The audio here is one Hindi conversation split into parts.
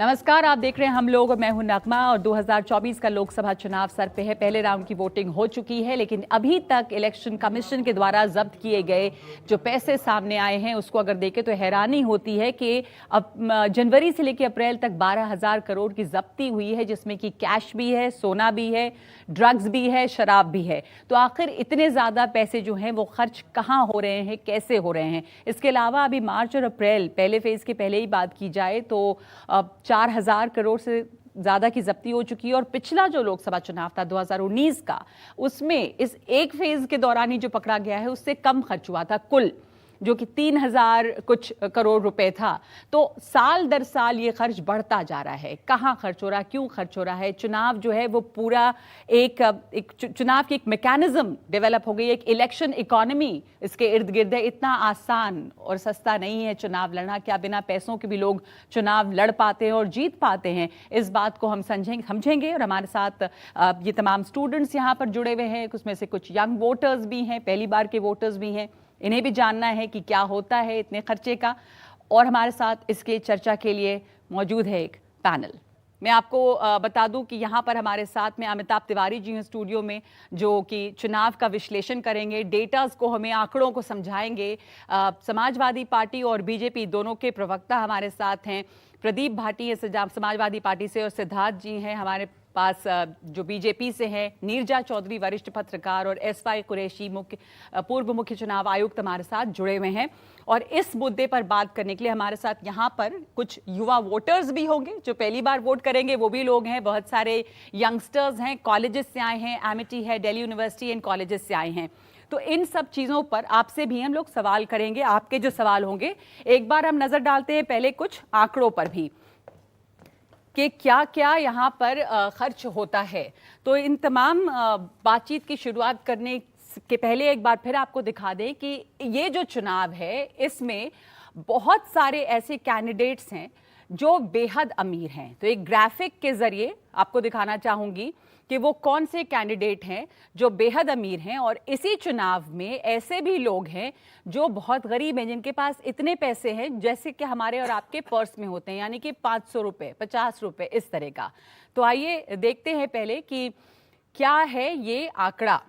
नमस्कार, आप देख रहे हैं हम लोग और मैं हूं नगमा। और 2024 का लोकसभा चुनाव सर पे है। पहले राउंड की वोटिंग हो चुकी है, लेकिन अभी तक इलेक्शन कमीशन के द्वारा जब्त किए गए जो पैसे सामने आए हैं उसको अगर देखें तो हैरानी होती है कि अब जनवरी से लेकर अप्रैल तक 12,000 करोड़ की जब्ती हुई है, जिसमें कि कैश भी है, सोना भी है, ड्रग्स भी है, शराब भी है। तो आखिर इतने ज़्यादा पैसे जो हैं वो खर्च कहाँ हो रहे हैं, कैसे हो रहे हैं? इसके अलावा अभी मार्च और अप्रैल पहले फेज़ के पहले ही बात की जाए तो 4,000 करोड़ से ज़्यादा की जब्ती हो चुकी है। और पिछला जो लोकसभा चुनाव था 2019 का, उसमें इस एक फेज़ के दौरान ही जो पकड़ा गया है उससे कम खर्च हुआ था कुल, जो कि 3,000 कुछ करोड़ रुपए था। तो साल दर साल ये खर्च बढ़ता जा रहा है। कहाँ खर्च हो रहा है, क्यों खर्च हो रहा है? चुनाव जो है वो पूरा एक चुनाव की एक मैकेनिज्म डेवलप हो गई, एक इलेक्शन इकोनॉमी इसके इर्द गिर्द है। इतना आसान और सस्ता नहीं है चुनाव लड़ना। क्या बिना पैसों के भी लोग चुनाव लड़ पाते हैं और जीत पाते हैं? इस बात को हम समझेंगे। और हमारे साथ ये तमाम स्टूडेंट्स यहाँ पर जुड़े हुए हैं। उसमें से कुछ यंग वोटर्स भी हैं, पहली बार के वोटर्स भी हैं। इन्हें भी जानना है कि क्या होता है इतने खर्चे का। और हमारे साथ इसके चर्चा के लिए मौजूद है एक पैनल। मैं आपको बता दूं कि यहाँ पर हमारे साथ में अमिताभ तिवारी जी हैं स्टूडियो में, जो कि चुनाव का विश्लेषण करेंगे, डेटास को हमें, आंकड़ों को समझाएंगे। समाजवादी पार्टी और बीजेपी दोनों के प्रवक्ता हमारे साथ हैं। प्रदीप भाटी है समाजवादी पार्टी से, और सिद्धार्थ जी हैं हमारे पास जो बीजेपी से हैं। नीरजा चौधरी वरिष्ठ पत्रकार और एसवाई कुरैशी पूर्व मुख्य चुनाव आयुक्त हमारे साथ जुड़े हुए हैं। और इस मुद्दे पर बात करने के लिए हमारे साथ यहाँ पर कुछ युवा वोटर्स भी होंगे जो पहली बार वोट करेंगे, वो भी लोग हैं। बहुत सारे यंगस्टर्स हैं, कॉलेजेस से आए हैं, एमिटी है, दिल्ली यूनिवर्सिटी एंड कॉलेजेस से आए हैं। तो इन सब चीज़ों पर आपसे भी हम लोग सवाल करेंगे। आपके जो सवाल होंगे, एक बार हम नज़र डालते हैं पहले कुछ आंकड़ों पर भी कि क्या क्या यहाँ पर खर्च होता है। तो इन तमाम बातचीत की शुरुआत करने के पहले एक बार फिर आपको दिखा दें कि ये जो चुनाव है इसमें बहुत सारे ऐसे कैंडिडेट्स हैं जो बेहद अमीर हैं। तो एक ग्राफिक के जरिए आपको दिखाना चाहूंगी कि वो कौन से कैंडिडेट हैं जो बेहद अमीर हैं। और इसी चुनाव में ऐसे भी लोग हैं जो बहुत गरीब हैं, जिनके पास इतने पैसे हैं जैसे कि हमारे और आपके पर्स में होते हैं, यानी कि 500 रुपये, 50 रुपये, इस तरह का। तो आइए देखते हैं पहले कि क्या है ये आंकड़ा।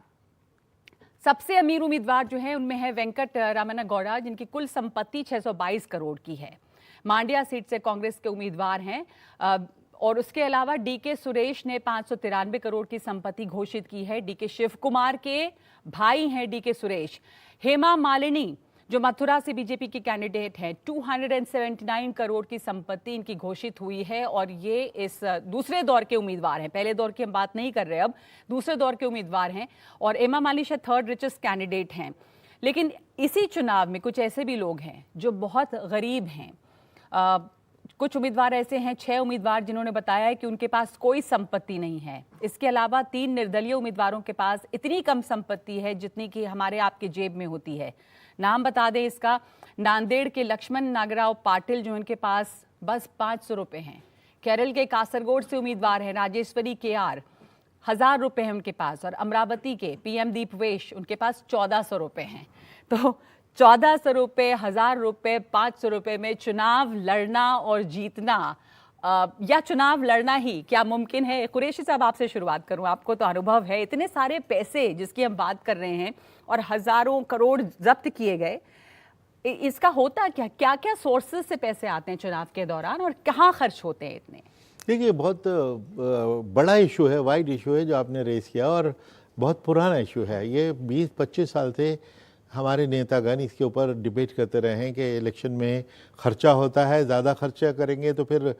सबसे अमीर उम्मीदवार जो है उनमें है वेंकट रामन्ना गौड़ा, जिनकी कुल संपत्ति 622 करोड़ की है। मांड्या सीट से कांग्रेस के उम्मीदवार हैं। और उसके अलावा डीके सुरेश ने 593 करोड़ की संपत्ति घोषित की है। डीके शिव कुमार के भाई हैं डीके सुरेश। हेमा मालिनी जो मथुरा से बीजेपी की कैंडिडेट हैं, 279 करोड़ की संपत्ति इनकी घोषित हुई है। और ये इस दूसरे दौर के उम्मीदवार हैं, पहले दौर की हम बात नहीं कर रहे, अब दूसरे दौर के उम्मीदवार हैं। और हेमा मालिनी शायद थर्ड रिचेस्ट कैंडिडेट हैं। लेकिन इसी चुनाव में कुछ ऐसे भी लोग हैं जो बहुत गरीब हैं। कुछ उम्मीदवार ऐसे हैं, 6 उम्मीदवार, जिन्होंने बताया है कि उनके पास कोई संपत्ति नहीं है। इसके अलावा 3 निर्दलीय उम्मीदवारों के पास इतनी कम संपत्ति है जितनी कि हमारे आपके जेब में होती है। नाम बता दें इसका, नांदेड़ के लक्ष्मण नागराव पाटिल, जो इनके पास बस 500 रुपये हैं। केरल के कासरगोड से उम्मीदवार हैं राजेश्वरी KR, 1,000 रुपये हैं उनके पास। और अमरावती के PM दीपवेश, उनके पास 1,400 रुपये हैं। तो 1,400 रुपये, 1,000 रुपये, 500 रुपये में चुनाव लड़ना और जीतना, या चुनाव लड़ना ही क्या मुमकिन है? कुरैशी साहब, आपसे शुरुआत करूं। आपको तो अनुभव है, इतने सारे पैसे जिसकी हम बात कर रहे हैं और हजारों करोड़ जब्त किए गए, इसका होता क्या? क्या क्या सोर्सेज से पैसे आते हैं चुनाव के दौरान और कहाँ खर्च होते हैं इतने? देखिए, बहुत बड़ा इशू है, वाइड इशू है जो आपने रेस किया, और बहुत पुराना इशू है। ये 20-25 साल से हमारे नेतागण इसके ऊपर डिबेट करते रहे हैं कि इलेक्शन में खर्चा होता है, ज़्यादा खर्चा करेंगे तो फिर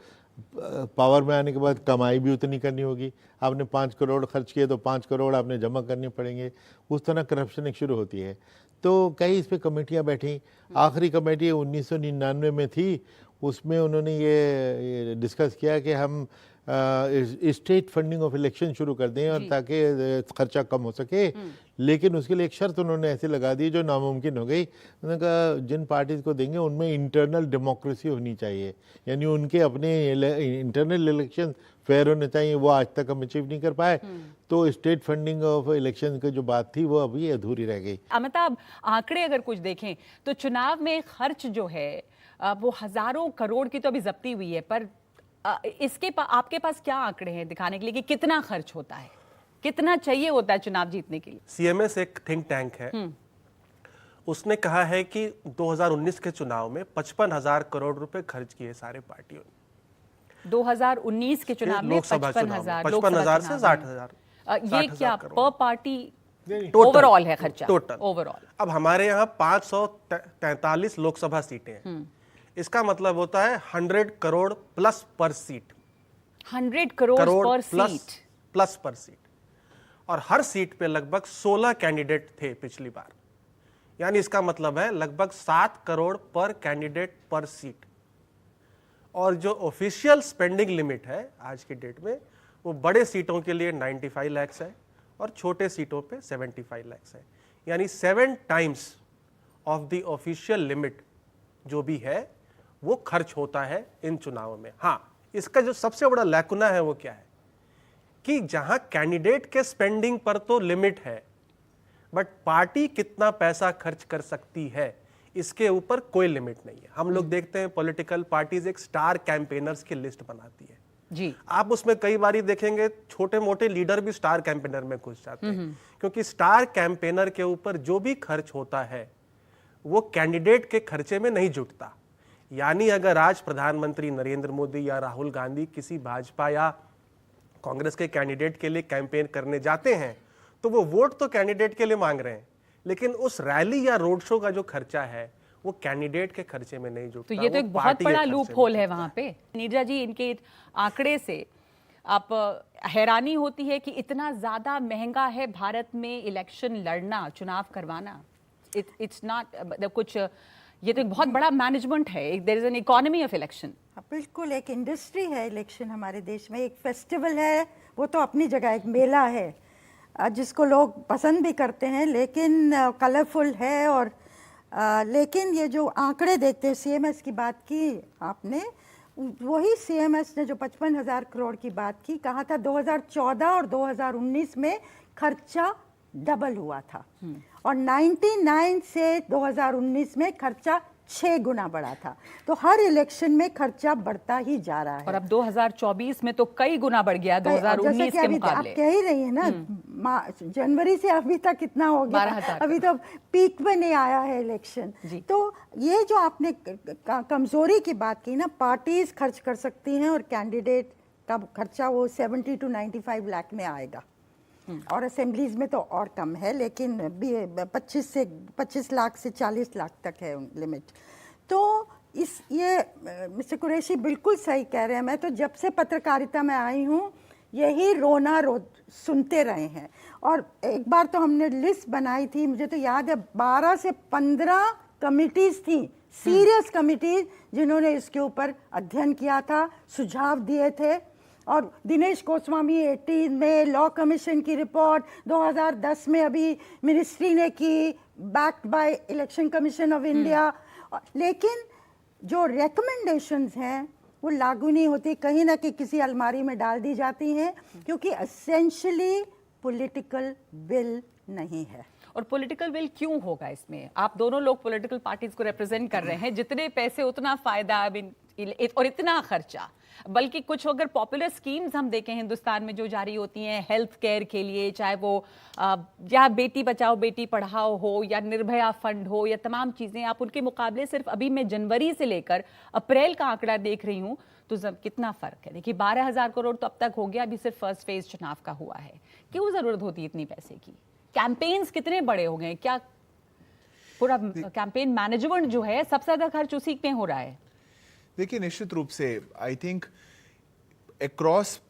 पावर में आने के बाद कमाई भी उतनी करनी होगी। आपने 5 करोड़ खर्च किए तो 5 करोड़ आपने जमा करने पड़ेंगे। उस तरह करप्शन एक शुरू होती है। तो कई इस पर कमेटियाँ बैठी। आखिरी कमेटी 1999 में थी, उसमें उन्होंने ये डिस्कस किया कि हम स्टेट फंडिंग ऑफ इलेक्शन शुरू कर दें और ताकि खर्चा कम हो सके। लेकिन उसके लिए एक शर्त उन्होंने ऐसे लगा दी जो नामुमकिन हो गई। उन्होंने कहा जिन पार्टीज को देंगे उनमें इंटरनल डेमोक्रेसी होनी चाहिए, यानी उनके अपने इंटरनल इलेक्शन फेयर होने चाहिए। वो आज तक हम अचीव नहीं कर पाए। तो स्टेट फंडिंग ऑफ इलेक्शन की जो बात थी वो अभी अधूरी रह गई। अमिताभ, आंकड़े अगर कुछ देखें तो चुनाव में खर्च जो है वो हजारों करोड़ की तो अभी जब्ती हुई है, पर आपके पास क्या आंकड़े हैं दिखाने के लिए कि कितना खर्च होता है, कितना चाहिए होता है चुनाव जीतने के लिए? सीएमएस एक थिंक टैंक है, उसने कहा है कि 2019 के चुनाव में 55,000 करोड़ रुपए खर्च किए सारे पार्टियों ने। 2019 के चुनाव में 55,000 से 60,000। ये क्या पर पार्टी ओवरऑल है खर्चा? Total overall. अब हमारे यहाँ 543 लोकसभा सीटें हैं, इसका मतलब होता है 100 करोड़ प्लस पर सीट। 100 करोड़ पर सीट प्लस पर सीट, और हर सीट पे लगभग 16 कैंडिडेट थे पिछली बार, यानी इसका मतलब है लगभग 7 करोड़ पर कैंडिडेट पर सीट। और जो ऑफिशियल स्पेंडिंग लिमिट है आज की डेट में, वो बड़े सीटों के लिए 95 लाख है और छोटे सीटों पे 75 लाख है, यानी 7 times of the official limit जो भी है वो खर्च होता है इन चुनावों में। हाँ, इसका जो सबसे बड़ा लैकुना है वो क्या है कि जहां कैंडिडेट के स्पेंडिंग पर तो लिमिट है, बट पार्टी कितना पैसा खर्च कर सकती है इसके ऊपर कोई लिमिट नहीं है। हम लोग देखते हैं पॉलिटिकल पार्टीज एक स्टार कैंपेनर्स की लिस्ट बनाती है जी, आप उसमें कई बारी देखेंगे छोटे मोटे लीडर भी स्टार कैंपेनर में घुस जाते हैं, क्योंकि स्टार कैंपेनर के ऊपर जो भी खर्च होता है वो कैंडिडेट के खर्चे में नहीं जुटता। यानी अगर आज प्रधानमंत्री नरेंद्र मोदी या राहुल गांधी किसी भाजपा या कांग्रेस के कैंडिडेट के लिए कैंपेन करने जाते हैं तो वो वोट तो कैंडिडेट के लिए मांग रहे हैं, लेकिन उस रैली या रोड शो का जो खर्चा है वो कैंडिडेट के खर्चे में नहीं जुटता। तो ये तो एक बहुत बड़ा लूप होल है वहां पे। नीरजा जी, इनके आंकड़े से आप हैरानी होती है कि इतना ज्यादा महंगा है भारत में इलेक्शन लड़ना, चुनाव करवाना। इट्स नॉट कुछ, ये तो एक बहुत बड़ा मैनेजमेंट है, there is an economy of election. बिल्कुल, एक इंडस्ट्री है इलेक्शन हमारे देश में, एक फेस्टिवल है, वो तो अपनी जगह एक मेला है जिसको लोग पसंद भी करते हैं, लेकिन कलरफुल है। और लेकिन ये जो आंकड़े देखते हैं, सीएमएस की बात की आपने, वही सीएमएस ने जो 55,000 करोड़ की बात की, कहा था 2014 और 2019 में खर्चा डबल हुआ था, और 99 से 2019 में खर्चा 6 गुना बढ़ा था। तो हर इलेक्शन में खर्चा बढ़ता ही जा रहा है, और अब 2024 में तो कई गुना बढ़ गया 2019 के मुकाबले। आप कह ही रही है ना, जनवरी से अभी तक कितना हो गया, अभी तो पीक में नहीं आया है इलेक्शन। तो ये जो आपने कमजोरी की बात की ना, पार्टीज खर्च कर सकती हैं और कैंडिडेट का खर्चा वो 70 to 95 लाख में आएगा, और असेंबलीज में तो और कम है, लेकिन 25 लाख से 40 लाख तक है लिमिट। तो ये मिस्टर कुरैशी बिल्कुल सही कह रहे हैं। मैं तो जब से पत्रकारिता में आई हूँ यही सुनते रहे हैं। और एक बार तो हमने लिस्ट बनाई थी, मुझे तो याद है 12 से 15 कमिटीज थी, सीरियस कमिटीज, जिन्होंने इसके ऊपर अध्ययन किया था, सुझाव दिए थे। और दिनेश गोस्वामी 18 में, लॉ कमीशन की रिपोर्ट 2010 में अभी मिनिस्ट्री ने की, backed by election commission of India. लेकिन जो रिकमेंडेशंस हैं वो लागू नहीं होती, कहीं ना कहीं किसी अलमारी में डाल दी जाती हैं, क्योंकि एसेंशियली पॉलिटिकल विल नहीं है। और पॉलिटिकल विल क्यों होगा इसमें? आप दोनों लोग पॉलिटिकल पार्टीज को रिप्रेजेंट कर रहे हैं, जितने पैसे उतना फायदा, और इतना खर्चा। बल्कि कुछ अगर पॉपुलर स्कीम्स हम देखें हिंदुस्तान में जो जारी होती हैं हेल्थ केयर के लिए, चाहे वो या बेटी बचाओ बेटी पढ़ाओ हो, या निर्भया फंड हो, या तमाम चीज़ें, आप उनके मुकाबले सिर्फ अभी मैं जनवरी से लेकर अप्रैल का आंकड़ा देख रही हूँ तो कितना फ़र्क है। देखिए 12,000 करोड़ तो अब तक हो गया, अभी सिर्फ फर्स्ट फेज चुनाव का हुआ है। क्यों ज़रूरत होती है इतनी पैसे की? कैंपेन्स कितने बड़े हो गए, क्या पूरा कैंपेन मैनेजमेंट जो है सबसे ज़्यादा खर्च उसी पे हो रहा है? देखिए, निश्चित रूप से I think across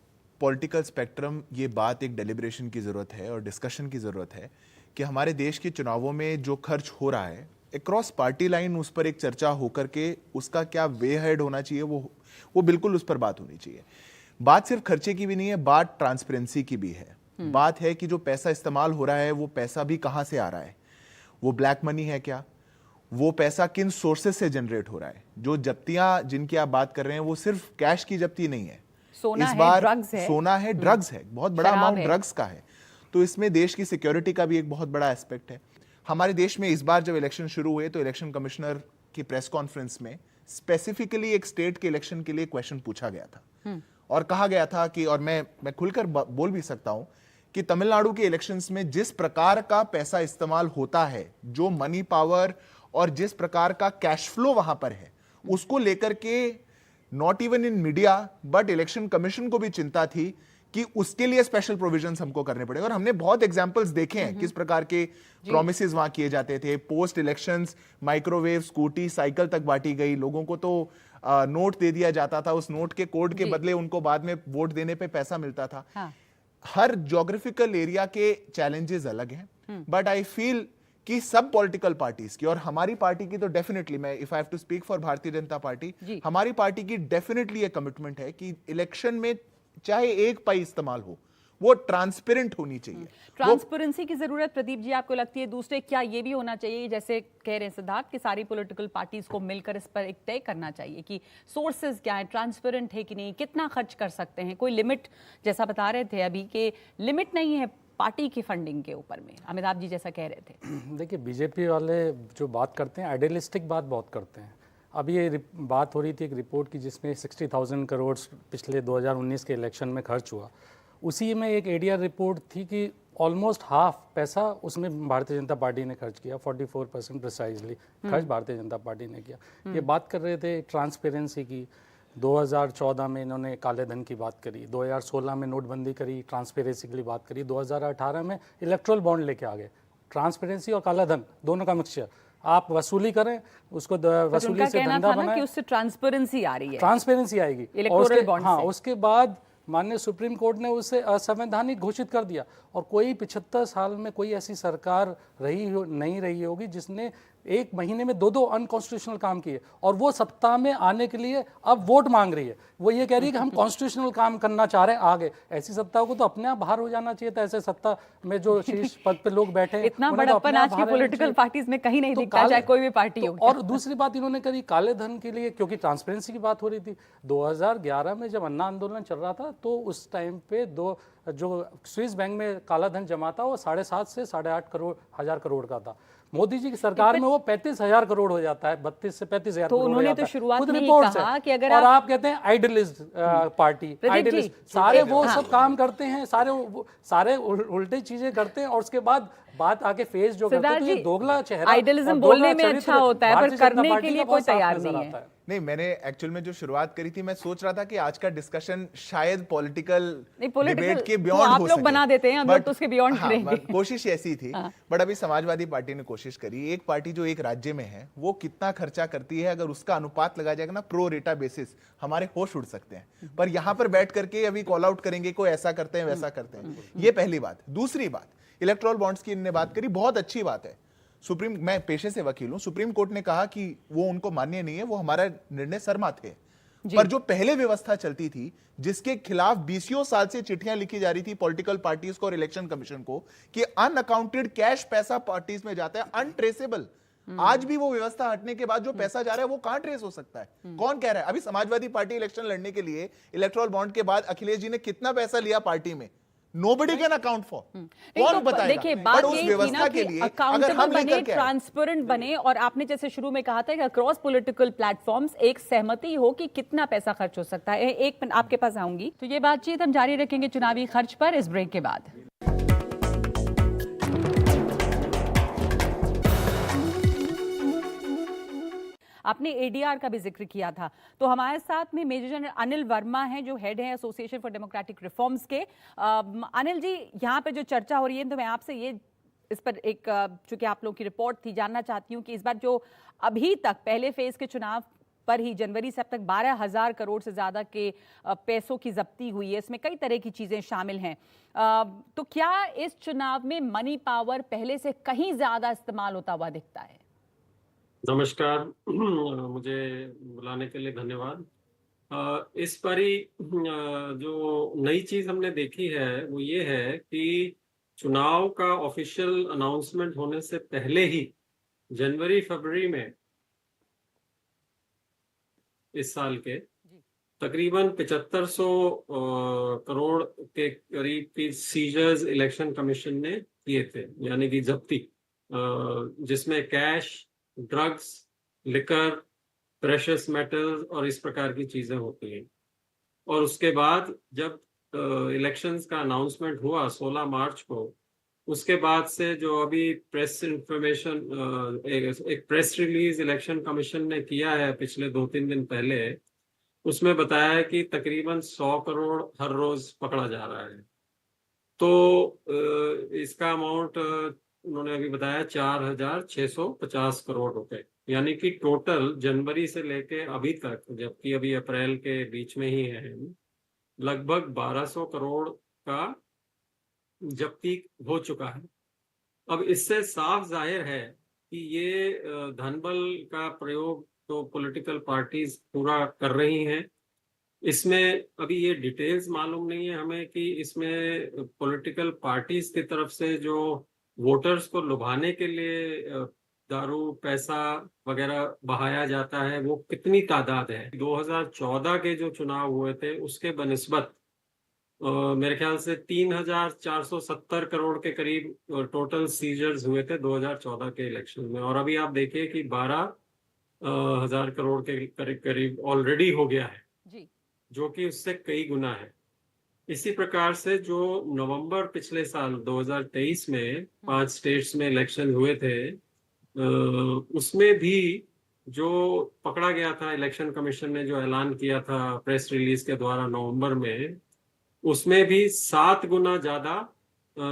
political spectrum ये बात एक डेलिब्रेशन की ज़रूरत है और डिस्कशन की ज़रूरत है कि हमारे देश के चुनावों में जो खर्च हो रहा है अक्रॉस पार्टी लाइन, उस पर एक चर्चा होकर के उसका क्या वे हेड होना चाहिए, वो बिल्कुल उस पर बात होनी चाहिए। बात सिर्फ खर्चे की भी नहीं है, बात ट्रांसपेरेंसी की भी है। बात है कि जो पैसा इस्तेमाल हो रहा है वो पैसा भी कहाँ से आ रहा है, वो ब्लैक मनी है क्या, वो पैसा किन सोर्सेस से जनरेट हो रहा है। जो जब्तियां जिनकी आप बात कर रहे हैं वो सिर्फ कैश की जब्ती नहीं है, सोना इस है, बार ड्रग्स है, सोना है, ड्रग्स है, बहुत बड़ा अमाउंट ड्रग्स का है। तो इसमें देश की सिक्योरिटी का भी एक बहुत बड़ा एस्पेक्ट है। हमारे देश में इस बार जब इलेक्शन शुरू हुए तो इलेक्शन कमिश्नर की प्रेस कॉन्फ्रेंस में स्पेसिफिकली एक स्टेट के इलेक्शन के लिए क्वेश्चन पूछा गया था और कहा गया था कि, और मैं खुलकर बोल भी सकता हूं कि तमिलनाडु के इलेक्शंस में जिस प्रकार का पैसा इस्तेमाल होता है, जो मनी पावर और जिस प्रकार का कैश फ्लो वहां पर है, उसको लेकर के not even in media but election commission को भी चिंता थी कि उसके लिए स्पेशल प्रोविजंस हमको करने पड़े। और हमने बहुत एग्जांपल्स देखे हैं किस प्रकार के प्रॉमिसेस वहां किए जाते थे। Post elections microwave, scooty, cycle तक बांटी गई, लोगों को तो नोट दे दिया जाता था, उस नोट के कोड के बदले उनको बाद में वोट देने पे पैसा मिलता था। हाँ। हर ज्योग्राफिकल एरिया के चैलेंजेस अलग हैं, बट आई फील कि सब पॉलिटिकल पार्टीज की और हमारी पार्टी की तो डेफिनेटली, मैं if I have to speak for Bharatiya Janata party, हमारी पार्टी की डेफिनेटली ये कमिटमेंट है कि इलेक्शन में चाहे एक पाई इस्तेमाल हो, वो ट्रांसपेरेंट होनी चाहिए। ट्रांसपेरेंसी की जरूरत प्रदीप जी आपको लगती है? दूसरे क्या ये भी होना चाहिए, जैसे कह रहे हैं सिद्धार्थ, कि सारी पॉलिटिकल पार्टीज को मिलकर इस पर एक तय करना चाहिए कि सोर्सेज क्या है, ट्रांसपेरेंट है कि नहीं, कितना खर्च कर सकते हैं, कोई लिमिट, जैसा बता रहे थे अभी के लिमिट नहीं है पार्टी की फंडिंग के ऊपर में, अमिताभ जी जैसा कह रहे थे। देखिए, बीजेपी वाले जो बात करते हैं आइडियलिस्टिक बात बहुत करते हैं। अभी ये बात हो रही थी एक रिपोर्ट की जिसमें 60,000 करोड़ पिछले 2019 के इलेक्शन में खर्च हुआ। उसी में एक एडीआर रिपोर्ट थी कि ऑलमोस्ट हाफ पैसा उसमें भारतीय जनता पार्टी ने खर्च किया, 44% प्रिसाइजली खर्च भारतीय जनता पार्टी ने किया। ये बात कर रहे थे ट्रांसपेरेंसी की। 2014 में इन्होंने काले धन की बात करी, 2016 में नोटबंदी करी, ट्रांसपेरेंसी की बात करी, 2018 में इलेक्ट्रल बॉन्ड लेके आ गए। ट्रांसपेरेंसी और काला धन दोनों का मिक्सचर, आप वसूली करें, उसको वसूली से धंधा बनाएं, कि उससे ट्रांसपेरेंसी आ रही है, ट्रांसपेरेंसी आएगी। इलेक्टोरल बॉन्ड हाँ, उसके बाद माननीय सुप्रीम कोर्ट ने उसे असंवैधानिक घोषित कर दिया। और कोई 75 साल में कोई ऐसी सरकार नहीं रही होगी जिसने एक महीने में दो अनकॉन्स्टिट्यूशनल काम किए, और वो सत्ता में आने के लिए अब वोट मांग रही है। वो ये कह रही है कि हम कॉन्स्टिट्यूशनल काम करना चाह रहे हैं आगे। ऐसी सत्ता को तो अपने आप बाहर हो जाना चाहिए था। ऐसे सत्ता में जो शीर्ष पद पे लोग बैठे हैं, इतना बड़प्पन आज की पॉलिटिकल पार्टीज में कहीं नहीं दिखता, चाहे कोई भी पार्टी हो। और दूसरी बात इन्होंने करी काले धन के लिए, क्योंकि ट्रांसपेरेंसी की बात हो रही थी। 2011 में जब अन्ना आंदोलन चल रहा था तो उस टाइम पे जो स्विस बैंक में काला धन जमा था वो 7.5 से 8.5 हजार करोड़ का था। मोदी जी की सरकार में वो 35,000 करोड़ हो जाता है, 32 से 35,000 तो करोड़। उन्होंने तो शुरुआत में ही कहा कि अगर आप कहते हैं आइडियलिस्ट पार्टी, आइडियलिस्ट सारे वो सब काम करते हैं, सारे उल्टे चीजें करते हैं, और उसके बाद बात आके फेस जो करते हैं, तो ये दोगला चेहरा, आइडियलिज्म बोलने में अच्छा होता है पर करने के लिए कोई तैयार नहीं है। नहीं, मैंने एक्चुअल में जो शुरुआत करी थी, मैं सोच रहा था कि आज का डिस्कशन शायद पॉलिटिकल डिबेट के बियॉन्ड हो सके। आप लोग बना देते हैं, हम लोग तो उसके बियॉन्ड करेंगे। कोशिश ऐसी थी, बट अभी समाजवादी पार्टी ने कोशिश करी। एक पार्टी जो एक राज्य में है वो कितना खर्चा करती है, अगर उसका अनुपात लगा जाएगा ना प्रो रेटा बेसिस, हमारे होश उड़ सकते हैं। पर यहां पर बैठ करके अभी कॉल आउट करेंगे कोई ऐसा करते हैं वैसा करते हैं, ये पहली बात। दूसरी बात, इलेक्टोरल बॉन्ड्स की इनने बात करी, बहुत अच्छी बात है। मैं पेशे से वकील हूं, सुप्रीम कोर्ट ने कहा कि वो उनको मान्य नहीं है, वो हमारा निर्णय शर्मा थे। पर जो पहले व्यवस्था चलती थी, जिसके खिलाफ 20 साल से चिट्ठियां लिखी जा रही थी पॉलिटिकल पार्टीज को और इलेक्शन कमीशन को, कि अनअकाउंटेड कैश पैसा पार्टीज में जाता है, अनट्रेसेबल। आज भी वो व्यवस्था हटने के बाद जो पैसा जा रहा है वो कहां ट्रेस हो सकता है? कौन कह रहा है? अभी समाजवादी पार्टी इलेक्शन लड़ने के लिए इलेक्टोरल बॉन्ड के बाद अखिलेश जी ने कितना पैसा लिया पार्टी में, Nobody can account for. कौन बताएगा? देखिए, बात उस व्यवस्था के लिए अगर हम बने, ट्रांसपेरेंट बने, और आपने जैसे शुरू में कहा था कि अक्रॉस पॉलिटिकल प्लेटफॉर्म्स एक सहमति हो कि कितना पैसा खर्च हो सकता है। एक मिनट आपके पास आऊंगी, तो ये बातचीत हम जारी रखेंगे चुनावी खर्च पर इस ब्रेक के बाद। आपने एडीआर का भी जिक्र किया था, तो हमारे साथ में मेजर जनरल अनिल वर्मा हैं, जो हेड है एसोसिएशन फॉर डेमोक्रेटिक रिफॉर्म्स के। अनिल जी, यहाँ पे जो चर्चा हो रही है, तो मैं आपसे ये इस पर एक, चूंकि आप लोगों की रिपोर्ट थी, जानना चाहती हूँ कि इस बार जो अभी तक पहले फेज के चुनाव पर ही जनवरी से अब तक 12,000 करोड़ से ज्यादा के पैसों की जब्ती हुई है, इसमें कई तरह की चीजें शामिल हैं। तो क्या इस चुनाव में मनी पावर पहले से कहीं ज्यादा इस्तेमाल होता हुआ दिखता है? नमस्कार, मुझे बुलाने के लिए धन्यवाद। इस बारी जो नई चीज हमने देखी है वो ये है कि चुनाव का ऑफिशियल अनाउंसमेंट होने से पहले ही जनवरी फरवरी में इस साल के तकरीबन 7500 करोड़ के करीब की सीजर्स इलेक्शन कमीशन ने किए थे, यानी कि जब्ती, जिसमें cash, drugs, liquor, precious metals और इस प्रकार की चीजें होती हैं। और उसके बाद जब इलेक्शंस का अनाउंसमेंट हुआ 16 मार्च को, उसके बाद से जो अभी प्रेस इंफॉर्मेशन एक प्रेस रिलीज इलेक्शन कमीशन ने किया है पिछले 2-3 दिन पहले, उसमें बताया है कि तकरीबन 100 करोड़ हर रोज पकड़ा जा रहा है। तो इसका अमाउंट उन्होंने अभी बताया 4,650 करोड़ रुपए, यानी कि टोटल जनवरी से लेके अभी तक, जबकि अभी अप्रैल के बीच में ही है, लगभग 1200 करोड़ का जब्ती हो चुका है। अब इससे साफ जाहिर है कि ये धनबल का प्रयोग तो पॉलिटिकल पार्टीज पूरा कर रही हैं। इसमें अभी ये डिटेल्स मालूम नहीं है हमें कि इसमें पॉलिटिकल पार्टीज की तरफ से जो वोटर्स को लुभाने के लिए दारू पैसा वगैरह बहाया जाता है वो कितनी तादाद है। 2014 के जो चुनाव हुए थे उसके बनिस्बत मेरे ख्याल से 3,470 करोड़ के करीब टोटल सीजर्स हुए थे 2014 के इलेक्शन में, और अभी आप देखिए कि 12,000 करोड़ के करीब करीब ऑलरेडी हो गया है जी। जो कि उससे कई गुना है। इसी प्रकार से जो नवंबर पिछले साल 2023 में 5 स्टेट्स में इलेक्शन हुए थे, उसमें भी जो पकड़ा गया था, इलेक्शन कमीशन ने जो ऐलान किया था प्रेस रिलीज के द्वारा नवंबर में, उसमें भी 7 गुना ज्यादा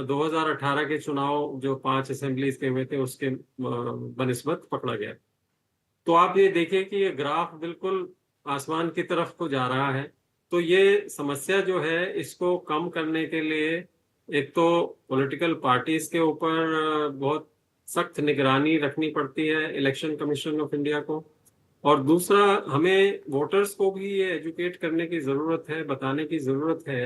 2018 के चुनाव जो 5 असेंबलीज के हुए थे उसके बनिस्बत पकड़ा गया। तो आप ये देखिए कि ये ग्राफ बिल्कुल आसमान की तरफ को जा रहा है। तो ये समस्या जो है इसको कम करने के लिए एक तो पॉलिटिकल पार्टीज के ऊपर बहुत सख्त निगरानी रखनी पड़ती है इलेक्शन कमीशन ऑफ इंडिया को, और दूसरा हमें वोटर्स को भी ये एजुकेट करने की जरूरत है, बताने की जरूरत है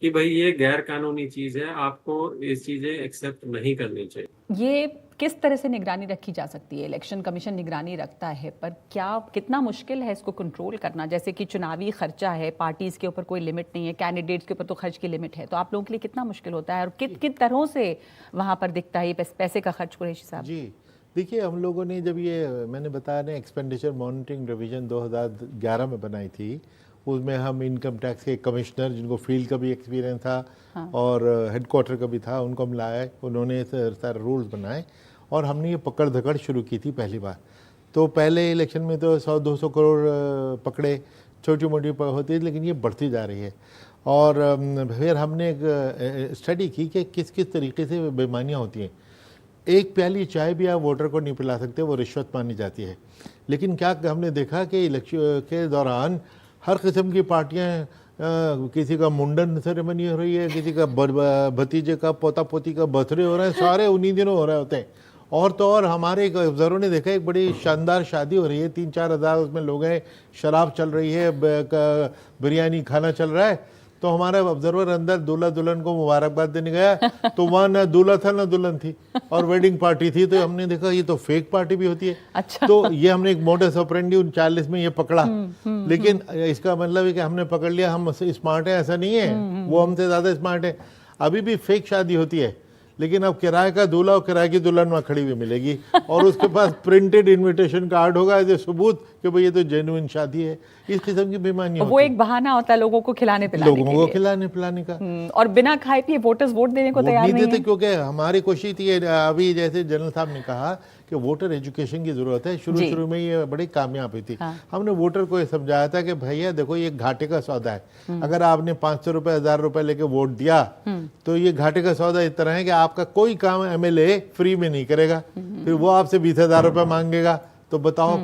कि भाई ये गैर कानूनी चीज है, आपको ये चीजें एक्सेप्ट नहीं करनी चाहिए। ये किस तरह से निगरानी रखी जा सकती है? इलेक्शन कमीशन निगरानी रखता है, पर कितना मुश्किल है इसको कंट्रोल करना? जैसे कि चुनावी खर्चा है, पार्टीज के ऊपर कोई लिमिट नहीं है, कैंडिडेट्स के ऊपर तो खर्च की लिमिट है, तो आप लोगों के लिए कितना मुश्किल होता है और किन तरह से वहां पर दिखता है ये पैसे का खर्च? कुरैशी साहब जी देखिए, हम लोगों ने जब ये मैंने बताया ना एक्सपेंडिचर मॉनिटरिंग डिवीजन 2011 में बनाई थी, उसमें हम इनकम टैक्स के कमिश्नर जिनको फील्ड का भी एक्सपीरियंस था और हेडक्वार्टर का भी था, उनको हम लाए, उन्होंने सारे रूल्स बनाए और हमने ये पकड़ धकड़ शुरू की थी पहली बार। तो पहले इलेक्शन में तो 100-200 करोड़ पकड़े, छोटी मोटी होती है, लेकिन ये बढ़ती जा रही है। और फिर हमने एक स्टडी की कि किस किस तरीके से बेईमानियाँ होती हैं। एक प्याली चाय भी आप वोटर को नहीं पिला सकते, वो रिश्वत मानी जाती है। लेकिन क्या हमने देखा कि इलेक्शन के दौरान हर किस्म की पार्टियां, किसी का मुंडन सेरेमनी हो रही है, किसी का भतीजे का पोता पोती का बर्थडे हो रहा है, सारे उन्हीं दिनों हो रहे होते हैं। और तो और हमारे एक ऑब्जर्वर ने देखा एक बड़ी शानदार शादी हो रही है, 3-4 हज़ार उसमें लोग हैं, शराब चल रही है, बिरयानी खाना चल रहा है। तो हमारा ऑब्जर्वर अंदर दूल्हा दुल्हन को मुबारकबाद देने गया, तो वहाँ ना दूल्हा था ना दुल्हन थी, और वेडिंग पार्टी थी। तो हमने देखा ये तो फेक पार्टी भी होती है। अच्छा। तो ये हमने एक मोडस ऑपरेंडी 1940 में ये पकड़ा। लेकिन इसका मतलब है कि हमने पकड़ लिया, हम स्मार्ट है ऐसा नहीं है, वो हमसे ज्यादा स्मार्ट है। अभी भी फेक शादी होती है, लेकिन अब किराए का दूल्हा और किराए की दुल्हन वहाँ खड़ी हुई मिलेगी और उसके पास प्रिंटेड इनविटेशन कार्ड होगा एज ए सबूत कि भाई ये तो जेन्युइन शादी है। इस किस्म की बेईमानियां वो एक बहाना होता है लोगों को खिलाने पिलाने लोगों को खिलाने पिलाने का। और बिना खाए पिए वोटर्स वोट देने को तैयार नहीं देते, है। क्योंकि हमारी कोशिश थी, अभी जैसे जनरल साहब ने कहा कि वोटर एजुकेशन की जरूरत है। शुरू में ये बड़ी कामयाब हुई थी। हमने वोटर को ये समझाया था कि भैया देखो ये घाटे का सौदा है, अगर आपने 500 रुपए 1000 रुपए लेके वोट दिया तो ये घाटे का सौदा इस तरह है कि आपका कोई काम एमएलए फ्री में नहीं करेगा, फिर वो आपसे 20,000 रुपए मांगेगा, तो बताओ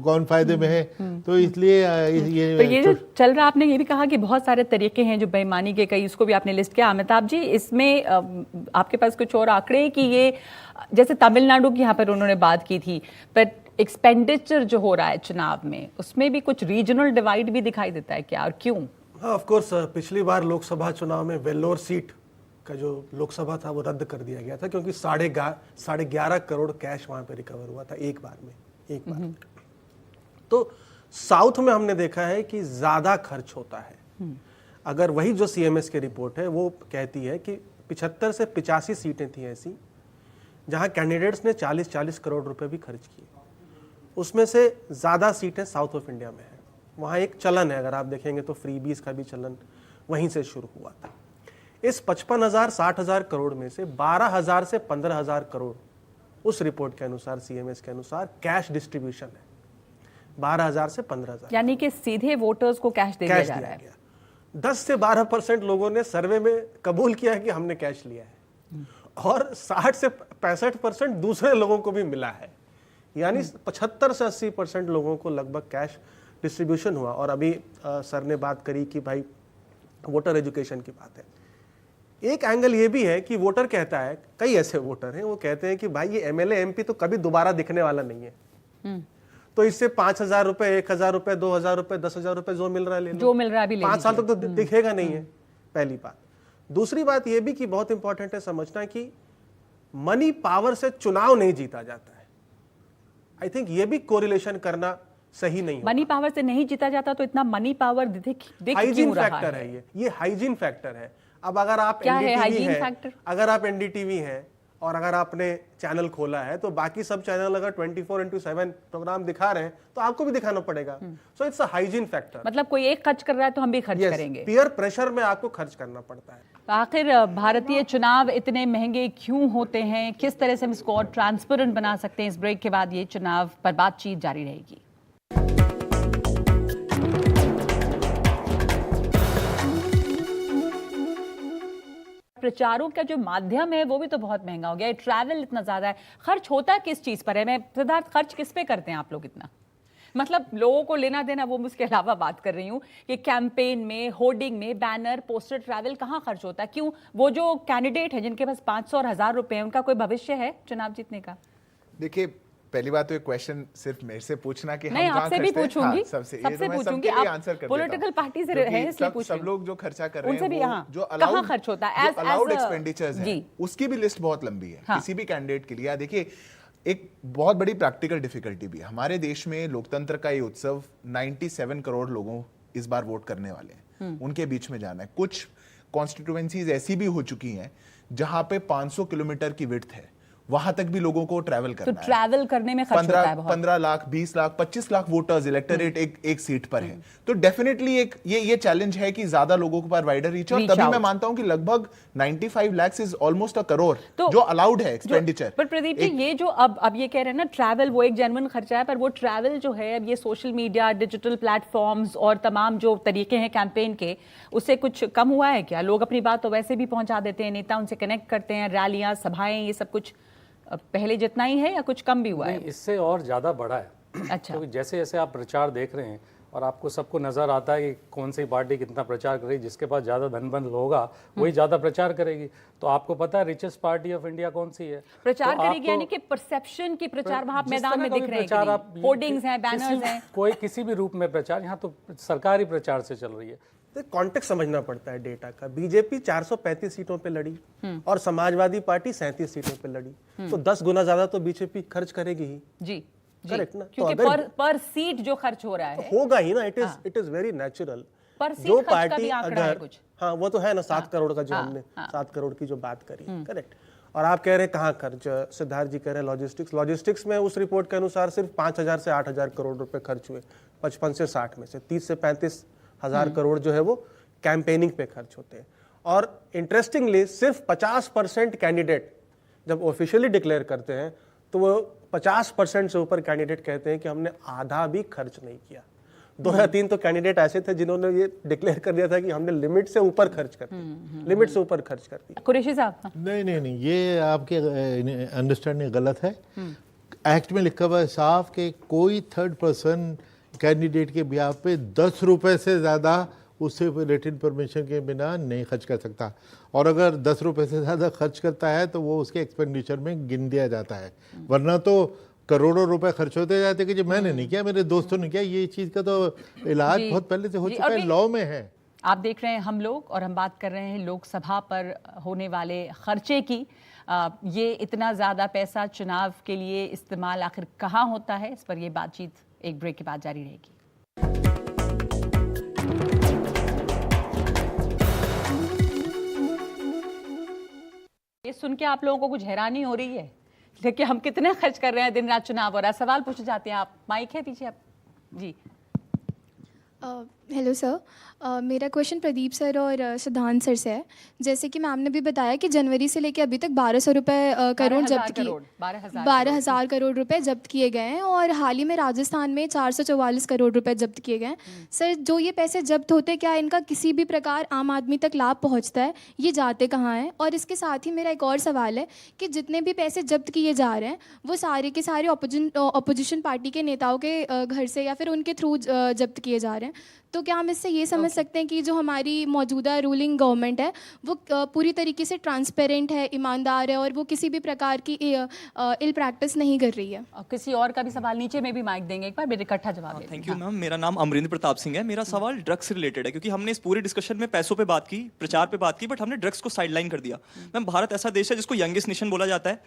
कौन फायदे में है। तो इसलिए ये जो चल रहा, आपने ये भी कहा कि बहुत सारे तरीके हैं जो बेईमानी के, कई उसको भी आपने लिस्ट किया। अमिताभ जी, इसमें आपके पास कुछ और आंकड़े कि ये जैसे तमिलनाडु की यहाँ पर उन्होंने बात की थी, पर एक्सपेंडिचर जो हो रहा है चुनाव में उसमें भी कुछ रीजनल डिवाइड भी दिखाई देता है क्या, और क्यों? हाँ, ऑफ कोर्स पिछली बार लोकसभा चुनाव में वेल्लोर सीट का जो लोकसभा था वो रद्द कर दिया गया था, क्योंकि 11.5 करोड़ कैश वहां पे रिकवर हुआ था एक बार में। तो साउथ में हमने देखा है कि ज्यादा खर्च होता है। अगर वही जो सीएमएस की रिपोर्ट है वो कहती है कि 75 से 85 सीटें थी ऐसी जहां कैंडिडेट्स ने 40-40 करोड़ रुपए भी खर्च किए। उसमें से ज़्यादा सीटें साउथ ऑफ इंडिया में है। वहाँ एक चलन है, अगर आप देखेंगे तो फ्रीबीज का भी चलन वहीं से शुरू हुआ था। इस 55,000-60,000 करोड़ में से 12,000 से 15,000 करोड़ उस रिपोर्ट के अनुसार, सीएमएस के अनुसार, कैश डिस्ट्रीब्यूशन है। 12,000 से 15,000, यानी कि सीधे वोटर्स को कैश दे दिया कैश जा दिया रहा है। गया। 10 से 12% लोगों ने सर्वे में कबूल किया है कि हमने कैश लिया है, और 60 से 65% दूसरे लोगों को भी मिला है। यानी 75 से 80% लोगों को लगभग कैश डिस्ट्रीब्यूशन हुआ। और अभी सर ने बात करी कि भाई वोटर एजुकेशन की बात है। एक एंगल ये भी है कि वोटर कहता है, कई ऐसे वोटर हैं वो कहते हैं कि भाई ये एमएलए एमपी तो कभी दोबारा दिखने वाला नहीं है, तो इससे 5,000 रुपए, 1,000 रुपए, 2,000 रुपए, 10,000 रुपए जो मिल रहा है ले लो, जो मिल रहा है अभी ले 5 साल लीजिए। तक तो दिखेगा नहीं है, पहली बात। दूसरी बात ये भी कि बहुत इंपॉर्टेंट है समझना कि मनी पावर से चुनाव नहीं जीता जाता है। आई थिंक ये भी कोरिलेशन करना सही नहीं है। मनी पावर से नहीं जीता जाता तो इतना मनी पावर दिख हाइजीन क्यों रहा फैक्टर है ये हाइजीन फैक्टर है। अब अगर आप क्या है एनडीटीवी hygiene है, factor? अगर आप एनडीटीवी है और अगर आपने चैनल खोला है, तो बाकी सब चैनल अगर 24/7 प्रोग्राम दिखा रहे हैं तो आपको भी दिखाना पड़ेगा। So it's a hygiene factor. मतलब कोई एक खर्च कर रहा है तो हम भी खर्च करेंगे। पीयर प्रेशर में आपको खर्च करना पड़ता है। तो आखिर भारतीय चुनाव इतने महंगे क्यों होते हैं, किस तरह से हम इसको और ट्रांसपेरेंट बना सकते हैं? इस ब्रेक के बाद ये चुनाव पर बातचीत जारी रहेगी। प्रचारों का जो माध्यम है वो भी तो बहुत महंगा हो गया है, ट्रैवल इतना ज्यादा है। खर्च होता किस चीज पर है? मैं सिद्धार्थ, खर्च किस पे करते हैं आप लोग इतना? मतलब लोगों को लेना देना वो, उसके अलावा बात कर रही हूँ कि कैंपेन में, होर्डिंग में, बैनर, पोस्टर, ट्रैवल कहाँ खर्च होता है? क्यों? वो जो कैंडिडेट है जिनके पास 500 और 1000 रुपए हैं, उनका कोई भविष्य है चुनाव जीतने का? देखिए, पहली बात तो ये क्वेश्चन सिर्फ मेरे से पूछना कि नहीं, हम कहाँ आपसे भी खर्चते हैं। पूछूंगी, हाँ, सबसे पूछूंगी। आप पॉलिटिकल पार्टी से हैं इसलिए पूछ रही सब हूँ। लोग जो खर्चा कर रहे उनसे भी, हैं हाँ, जो कहाँ खर्च होता है? अलाउड एक्सपेंडिचर्स है, उसकी भी लिस्ट बहुत लंबी है किसी भी कैंडिडेट के लिए। देखिए, एक बहुत बड़ी प्रैक्टिकल डिफिकल्टी भी है हमारे देश में। लोकतंत्र का ये उत्सव 97 करोड़ लोगों इस बार वोट करने वाले हैं, उनके बीच में जाना है। कुछ कॉन्स्टिट्यूएंसीज ऐसी भी हो चुकी हैं जहां पे 500 किलोमीटर की विड्थ है, वहां तक भी लोगों को ट्रैवल करना है। ट्रैवल करने में खर्च होता है बहुत। 15 लाख, 20 लाख, 25 लाख वोटर्स इलेक्टोरेट एक सीट पर है। तो डेफिनेटली एक ये चैलेंज है कि ज्यादा लोगों के पास वाइडर रीच है। और तभी मैं मानता हूं कि लगभग 95 लाख इज ऑलमोस्ट $1 करोड़ जो अलाउड है एक्सपेंडिचर। पर प्रदीप जी, ये जो अब ये कह रहे हैं ना, ट्रैवल वो एक जेन्युइन खर्चा है, पर वो ट्रैवल जो है, अब ये सोशल मीडिया, डिजिटल प्लेटफॉर्म्स और तमाम जो तरीके हैं कैंपेन के, उससे कुछ कम हुआ है क्या? लोग अपनी बात तो वैसे भी पहुंचा देते हैं, नेता उनसे कनेक्ट करते हैं, रैलियां, सभाएं, ये सब कुछ पहले जितना ही है या कुछ कम भी हुआ है? इससे और ज़्यादा बढ़ा है। अच्छा। क्योंकि जैसे जैसे आप प्रचार देख रहे हैं और आपको सबको नज़र आता है कि कौन सी पार्टी कितना प्रचार कर रही है, जिसके पास ज़्यादा धनबल होगा वही ज़्यादा प्रचार करेगी। तो आपको पता है रिचेस्ट पार्टी ऑफ इंडिया कौन सी है? प्रचार तो करेगी, यानी कि परसेप्शन की प्रचार वहाँ मैदान में दिख रहे हैं, होर्डिंग्स हैं, बैनर्स हैं, कोई किसी भी रूप में प्रचार, यहाँ तो सरकारी प्रचार से चल रही है। तो कॉन्टेक्स्ट समझना पड़ता है डेटा का। बीजेपी 435 सीटों पे लड़ी और समाजवादी पार्टी 37 सीटों पे लड़ी, तो 10 गुना ज्यादा तो बीजेपी खर्च करेगी ही। जी, करेक्ट ना? क्योंकि तो पर सीट जो खर्च हो रहा है होगा ही ना। It is very natural. पर सीट जो खर्च का पार्टी भी आंकड़ा है अगर, कुछ। हाँ वो तो है ना, 7 करोड़ का जो हमने 7 करोड़ की जो बात करी, करेक्ट। और आप कह रहे हैं कहाँ खर्च, सिद्धार्थ जी कह रहे हैं लॉजिस्टिक्स में उस रिपोर्ट के अनुसार सिर्फ 5,000 से 8,000 करोड़ रुपए खर्च हुए 55 से 60 में से। 30 से 35 हजार करोड़ जो है वो कैंपेनिंग पे खर्च होते हैं। और इंटरेस्टिंगली सिर्फ 50% कैंडिडेट जब ऑफिशियली डिक्लेयर करते हैं तो वो 50% से ऊपर कैंडिडेट कहते हैं कि हमने आधा भी खर्च नहीं किया। 2 या 3 तो कैंडिडेट ऐसे थे जिन्होंने ये डिक्लेयर कर दिया था कि हमने लिमिट से ऊपर खर्च कर दिया, लिमिट से ऊपर खर्च कर दिया। कुरैशी साहब, नहीं, ये आपके अंडरस्टैंडिंग गलत है। एक्ट में लिखा हुआ है साफ कि कोई थर्ड पर्सन कैंडिडेट के ब्याह पे 10 रुपए से ज़्यादा उससे रिटन परमिशन के बिना नहीं खर्च कर सकता। और अगर 10 रुपए से ज़्यादा खर्च करता है तो वो उसके एक्सपेंडिचर में गिन दिया जाता है, वरना तो करोड़ों रुपए खर्च होते जाते कि जी मैंने नहीं किया, मेरे दोस्तों ने किया। ये चीज़ का तो इलाज बहुत पहले से हो चुका है, लॉ में है। आप देख रहे हैं हम लोग, और हम बात कर रहे हैं लोकसभा पर होने वाले खर्चे की। ये इतना ज़्यादा पैसा चुनाव के लिए इस्तेमाल आखिर कहाँ होता है, इस पर ये बातचीत एक ब्रेक के बाद जारी रहेगी। ये सुन के आप लोगों को कुछ हैरानी हो रही है देखिए हम कितने खर्च कर रहे हैं, दिन रात चुनाव हो रहा है। सवाल पूछे जाते हैं, आप माइक है पीछे आप जी। हेलो सर, मेरा क्वेश्चन प्रदीप सर और सिद्धांत सर से है। जैसे कि मैम ने भी बताया कि जनवरी से लेकर अभी तक 1200 रुपये करोड़ जब्त किए, 12,000 करोड़ रुपए जब्त किए गए हैं, और हाल ही में राजस्थान में 444 करोड़ रुपए जब्त किए गए हैं। सर, जो ये पैसे जब्त होते, क्या इनका किसी भी प्रकार आम आदमी तक लाभ पहुँचता है? ये जाते कहाँ हैं? और इसके साथ ही मेरा एक और सवाल है कि जितने भी पैसे जब्त किए जा रहे हैं वो सारे के सारे अपोजिशन पार्टी के नेताओं के घर से या फिर उनके थ्रू जब्त किए जा रहे हैं। तो क्या हम इससे ये समझ सकते हैं कि जो हमारी मौजूदा रूलिंग गवर्नमेंट है वो पूरी तरीके से ट्रांसपेरेंट है, ईमानदार है, और वो किसी भी प्रकार की इल प्रैक्टिस नहीं कर रही है? और किसी और का भी सवाल नीचे में भी माइक देंगे, एक बार मेरे इकट्ठा जवाब दें। Thank you ma'am. मेरा नाम अमरिंदर प्रताप सिंह है। मेरा सवाल ड्रग्स से रिलेटेड है, क्योंकि हमने इस पूरे डिस्कशन में पैसों पे बात की, प्रचार पे बात की, बट हमने ड्रग्स को साइडलाइन कर दिया। मैम, भारत ऐसा देश है जिसको यंगेस्ट नेशन बोला जाता है।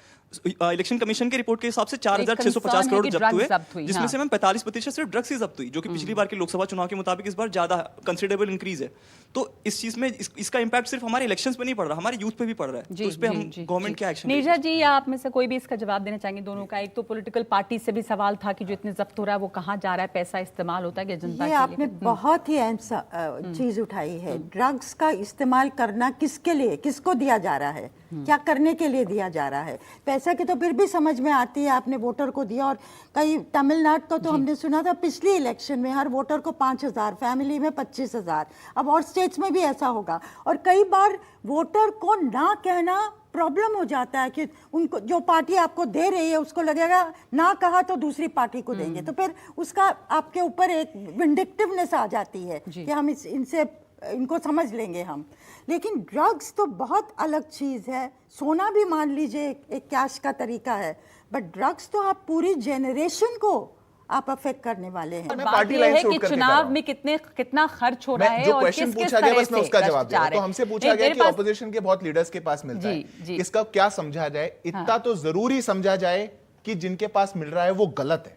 इलेक्शन कमीशन के रिपोर्ट के हिसाब से 4,650 करोड़ जब्त हुए, जिसमें से मैम 45% सिर्फ ड्रग्स ही जब्त हुई, जो कि पिछली बार के लोकसभा चुनाव के मुताबिक इस बार ज्यादा कंसिडरेबल इंक्रीज है। तो इस चीज में इसका इंपैक्ट सिर्फ हमारे इलेक्शंस पे नहीं पड़ रहा, हमारे यूथ पे भी पड़ रहा है। तो इस पे हम गवर्नमेंट क्या एक्शन? नीरजा जी, आप में से कोई भी इसका जवाब देना चाहेंगे? दोनों का। एक तो पॉलिटिकल पार्टी से भी सवाल था कि जो इतने जब्त हो रहा है वो कहाँ जा रहा है, पैसा इस्तेमाल होता है कि जनता के लिए? आपने बहुत ही अहम चीज उठाई है। ड्रग्स का इस्तेमाल करना किसके लिए, किसको दिया जा रहा है, क्या करने के लिए दिया जा रहा है? पैसा की तो फिर भी समझ में आती है, आपने वोटर को दिया। और कई तमिलनाडु का तो हमने सुना था पिछली इलेक्शन में हर वोटर को 5,000, फैमिली में 25,000। अब और स्टेट्स में भी ऐसा होगा। और कई बार वोटर को ना कहना प्रॉब्लम हो जाता है कि उनको जो पार्टी आपको दे रही है उसको लगेगा ना कहा तो दूसरी पार्टी को देंगे, तो फिर उसका आपके ऊपर एक विंडिक्टिवनेस आ जाती है कि हम इनको समझ लेंगे हम। लेकिन ड्रग्स तो बहुत अलग चीज़ है। सोना भी मान लीजिए एक कैश का तरीका है, बट ड्रग्स तो आप पूरी जेनरेशन को आप अफेक्ट करने वाले हैं। बात यह है कि चुनाव में कितना खर्च हो रहा है और क्वेश्चन पूछा गया बस मैं उसका जवाब दे रहा हूं। तो हमसे पूछा गया कि ऑपोजिशन के बहुत लीडर्स के पास मिलता है, इसका क्या समझा जाए? इतना तो जरूरी समझा जाए कि जिनके पास मिल रहा है वो गलत है।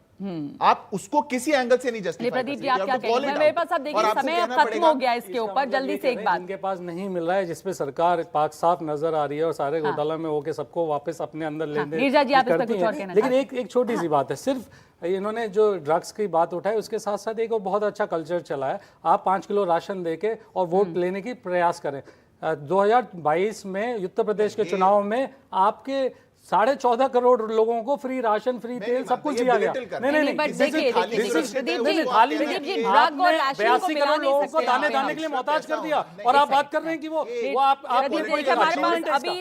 आप उसको किसी एंगल से नहीं जस्टिफाई कर सकते। आप क्या कहेंगे? मेरे पास अब देखिए समय खत्म हो गया इसके ऊपर, जल्दी से एक बात। इनके पास नहीं मिल रहा है, जिसपे सरकार पाक साफ नजर आ रही है और सारे घोटाला में होके सबको वापस अपने अंदर लेने करती है। लेकिन एक छोटी सी बात है, सिर्फ इन्होंने जो ड्रग्स की बात उठाई उसके साथ साथ एक बहुत अच्छा कल्चर चला है। आप 5 किलो राशन देके और वोट लेने की प्रयास करें। 2022 में उत्तर प्रदेश के चुनाव में आपके 14.5 करोड़ लोगों को फ्री राशन, फ्री तेल, सब कुछ दिया गया। नहीं, बट देखिए खाली 82 करोड़ लोगों को दाने दाने के लिए मोहताज कर दिया, और आप बात कर रहे हैं कि वो आप अभी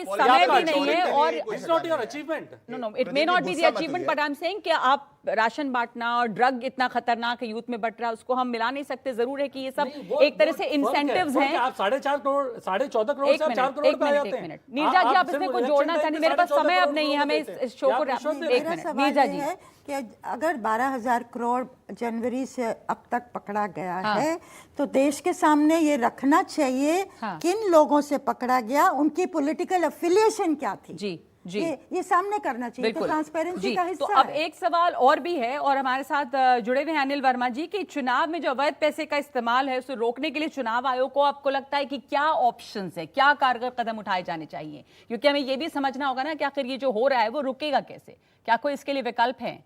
समय भी नहीं है। और it's not your achievement. No, it may not be the achievement, but I am saying कि आप राशन बांटना और ड्रग इतना खतरनाक है, यूथ में बट रहा है, उसको हम मिला नहीं सकते। जरूर है कि ये सब एक तरह से इंसेंटिव्स हैं। आप 4.5 करोड़, 14.5 करोड़ से 4 करोड़ पे आ जाते हैं। नीरजा जी, आप इसमें कुछ जोड़ना चाहते? मेरे पास समय अब नहीं है, हमें इस शो को एक मिनट। नीरजा जी, कि अगर 12,000 करोड़ जनवरी से अब तक पकड़ा गया है तो देश के सामने ये रखना चाहिए किन लोगों से पकड़ा गया, उनकी पॉलिटिकल एफिलिएशन क्या थी। जी, ये सामने करना चाहिए। तो ट्रांसपेरेंसी का हिस्सा तो अब एक सवाल और भी है, और हमारे साथ जुड़े हुए हैं अनिल वर्मा जी कि चुनाव में जो अवैध पैसे का इस्तेमाल है उसे रोकने के लिए चुनाव आयोग को आपको लगता है कि क्या ऑप्शंस है, क्या कारगर कदम उठाए जाने चाहिए? क्योंकि हमें ये भी समझना होगा ना कि आखिर ये जो हो रहा है वो रुकेगा कैसे, क्या कोई इसके लिए विकल्प है?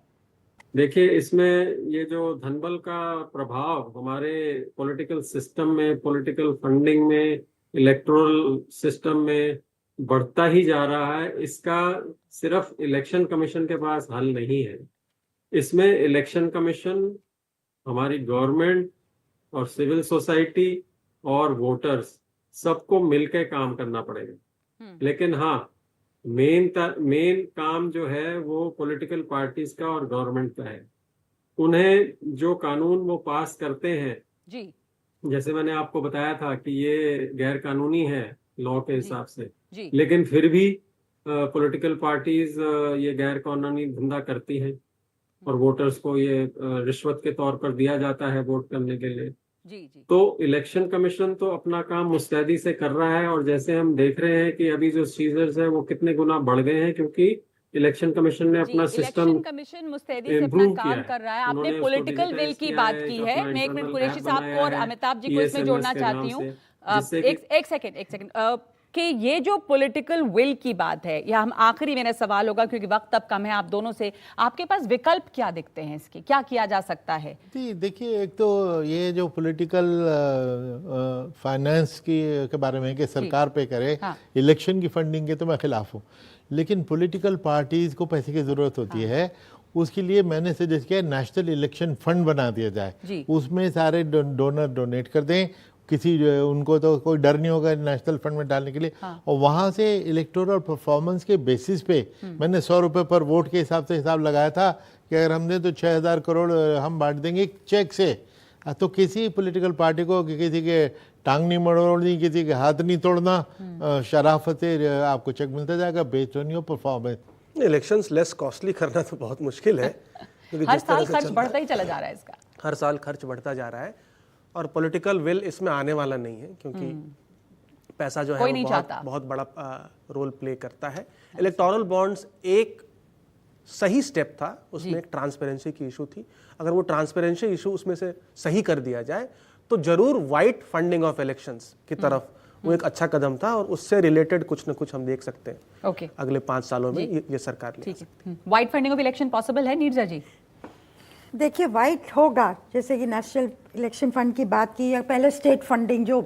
देखिए, इसमें ये जो धनबल का प्रभाव हमारे पॉलिटिकल सिस्टम में, पॉलिटिकल फंडिंग में, इलेक्टोरल सिस्टम में बढ़ता ही जा रहा है, इसका सिर्फ इलेक्शन कमीशन के पास हल नहीं है। इसमें इलेक्शन कमीशन, हमारी गवर्नमेंट और सिविल सोसाइटी और वोटर्स सबको मिलकर काम करना पड़ेगा। लेकिन हाँ, मेन काम जो है वो पॉलिटिकल पार्टीज का और गवर्नमेंट का है। उन्हें जो कानून वो पास करते हैं जी, जैसे मैंने आपको बताया था कि ये गैर कानूनी है लॉ के हिसाब से, लेकिन फिर भी पॉलिटिकल पार्टीज ये गैर कानूनी धंधा करती हैं और वोटर्स को ये रिश्वत के तौर पर दिया जाता है वोट करने के लिए। तो इलेक्शन कमीशन तो अपना काम मुस्तैदी से कर रहा है, और जैसे हम देख रहे हैं कि अभी जो सीजर्स है वो कितने गुना बढ़ गए हैं, क्योंकि इलेक्शन कमीशन ने अपना सिस्टम कमीशन मुस्तैदी से अपना काम कर रहा है। आपने पॉलिटिकल विल की बात की है। मैं एक मिनट कुरैशी साहब को और अमिताभ जी को इसमें जोड़ना चाहती हूँ। एक सेकंड कि ये जो पॉलिटिकल विल की बात है, या हम आखिरी मेरा सवाल होगा क्योंकि वक्त अब कम है आप दोनों से, आपके पास विकल्प क्या दिखते हैं इसके, क्या किया जा सकता है? जी देखिए, एक तो ये जो पॉलिटिकल फाइनेंस के बारे में कि सरकार पे करे, हाँ। इलेक्शन की फंडिंग के तो मैं खिलाफ हूँ, लेकिन पॉलिटिकल पार्टीज को पैसे की ज़रूरत होती है। उसके लिए मैंने सजेस्ट किया नेशनल इलेक्शन फंड बना दिया जाए, उसमें सारे डोनर डोनेट कर दें, किसी उनको तो कोई डर नहीं होगा नेशनल फंड में डालने के लिए। और वहाँ से इलेक्टोरल परफॉर्मेंस के बेसिस पे मैंने 100 रुपये पर वोट के हिसाब से हिसाब लगाया था कि अगर हमने तो 6000 करोड़ हम बांट देंगे चेक से, तो किसी पॉलिटिकल पार्टी को किसी के टांग नहीं मरोड़नी, किसी के हाथ नहीं तोड़ना, शराफत से आपको चेक मिलता जाएगा based on your performance. Elections less costly करना तो बहुत मुश्किल है, क्योंकि हर साल खर्च बढ़ता ही चला जा रहा है इसका, हर साल खर्च बढ़ता जा रहा है और पॉलिटिकल विल इसमें आने वाला नहीं है, क्योंकि पैसा जो है वो बहुत बड़ा रोल प्ले करता है। इलेक्टोरल बॉन्ड्स एक सही स्टेप था, उसमें एक ट्रांसपेरेंसी की इशू थी। अगर वो ट्रांसपेरेंसी इशू उसमें से सही कर दिया जाए तो जरूर वाइट फंडिंग ऑफ इलेक्शंस की तरफ वो एक अच्छा कदम था, और उससे रिलेटेड कुछ न कुछ हम देख सकते हैं अगले 5 सालों में ये सरकार ले सकती है। White funding of election possible है नीरजा जी? देखिए, वाइट होगा, जैसे कि नेशनल इलेक्शन फंड की बात की, या पहले स्टेट फंडिंग जो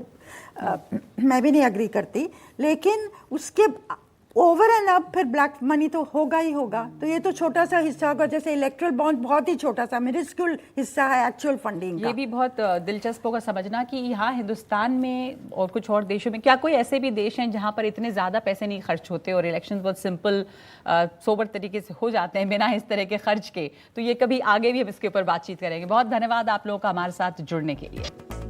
मैं भी नहीं एग्री करती, लेकिन उसके ओवर एंड अप फिर ब्लैक मनी तो होगा ही होगा। तो ये तो छोटा सा हिस्सा होगा, जैसे इलेक्ट्रल बॉन्ड बहुत ही छोटा सा मिनिस्क्यूल हिस्सा है एक्चुअल फंडिंग का। ये भी बहुत दिलचस्प होगा समझना कि यहाँ हिंदुस्तान में और कुछ और देशों में, क्या कोई ऐसे भी देश हैं जहाँ पर इतने ज़्यादा पैसे नहीं खर्च होते और इलेक्शन बहुत सिंपल सोबर तरीके से हो जाते हैं बिना इस तरह के खर्च के? तो ये कभी आगे भी हम इसके ऊपर बातचीत करेंगे। बहुत धन्यवाद आप लोगों का हमारे साथ जुड़ने के लिए।